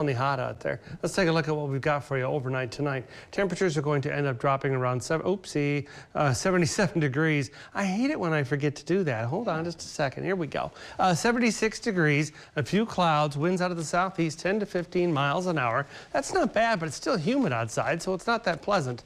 Hot out there. Let's take a look at what we've got for you overnight tonight. Temperatures are going to end up dropping around 77 degrees. I hate it when I forget to do that. Hold on just a second. Here we go. 76 degrees, a few clouds, winds out of the southeast 10 to 15 miles an hour. That's not bad, but it's still humid outside, so it's not that pleasant.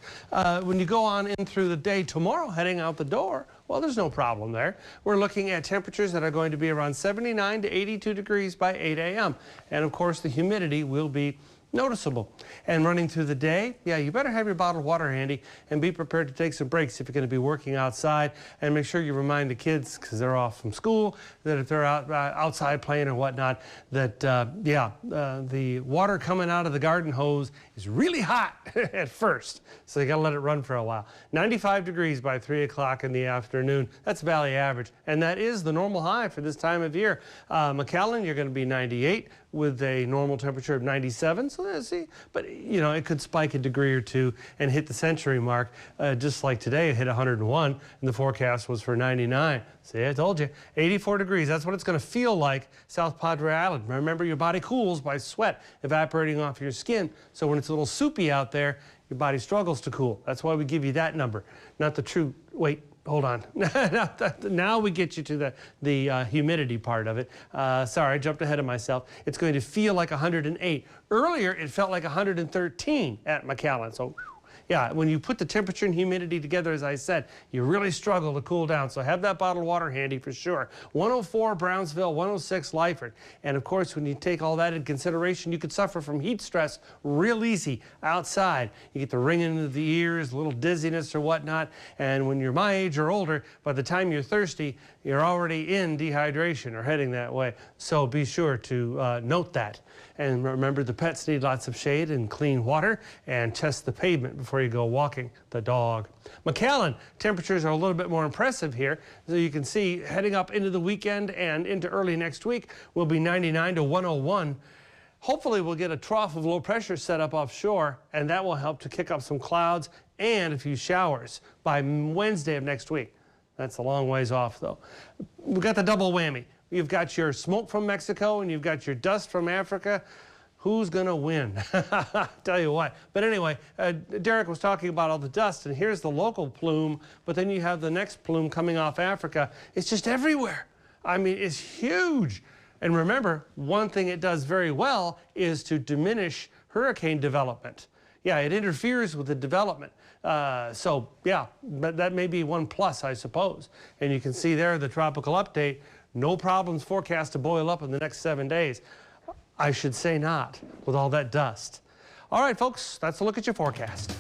When you go on in through the day tomorrow, heading out the door, well, there's no problem there. We're looking at temperatures that are going to be around 79 to 82 degrees by 8 a.m. And of course, the humidity will be noticeable. And running through the day, yeah, you better have your bottled water handy and be prepared to take some breaks if you're going to be working outside. And make sure you remind the kids, because they're off from school, that if they're outside playing or whatnot, that, the water coming out of the garden hose is really hot at first. So you got to let it run for a while. 95 degrees by 3 o'clock in the afternoon. That's valley average. And that is the normal high for this time of year. McAllen, you're going to be 98 with a normal temperature of 97. So let's see, but you know, it could spike a degree or two and hit the century mark, just like today it hit 101 and the forecast was for 99. See, I told you, 84 degrees, that's what it's going to feel like South Padre Island. Remember, your body cools by sweat evaporating off your skin, so when it's a little soupy out there, your body struggles to cool. That's why we give you that number, not the true, wait, hold on. Now we get you to the humidity part of it. Sorry, I jumped ahead of myself. It's going to feel like 108. Earlier, it felt like 113 at McAllen. So, yeah, when you put the temperature and humidity together, as I said, you really struggle to cool down. So have that bottled water handy for sure. 104 Brownsville, 106 Lyford. And of course, when you take all that into consideration, you could suffer from heat stress real easy outside. You get the ringing of the ears, a little dizziness or whatnot. And when you're my age or older, by the time you're thirsty, you're already in dehydration or heading that way. So be sure to note that. And remember, the pets need lots of shade and clean water, and test the pavement before you go walking the dog. McAllen, temperatures are a little bit more impressive here. So you can see heading up into the weekend and into early next week will be 99 to 101. Hopefully we'll get a trough of low pressure set up offshore, and that will help to kick up some clouds and a few showers by Wednesday of next week. That's a long ways off, though. We've got the double whammy. You've got your smoke from Mexico and you've got your dust from Africa. Who's going to win? Tell you what. But anyway, Derek was talking about all the dust, and here's the local plume, but then you have the next plume coming off Africa. It's just everywhere. I mean, it's huge. And remember, one thing it does very well is to diminish hurricane development. Yeah, it interferes with the development. So, yeah, but that may be one plus, I suppose. And you can see there the tropical update. No problems forecast to boil up in the next 7 days. I should say not, with all that dust. All right, folks, that's a look at your forecast.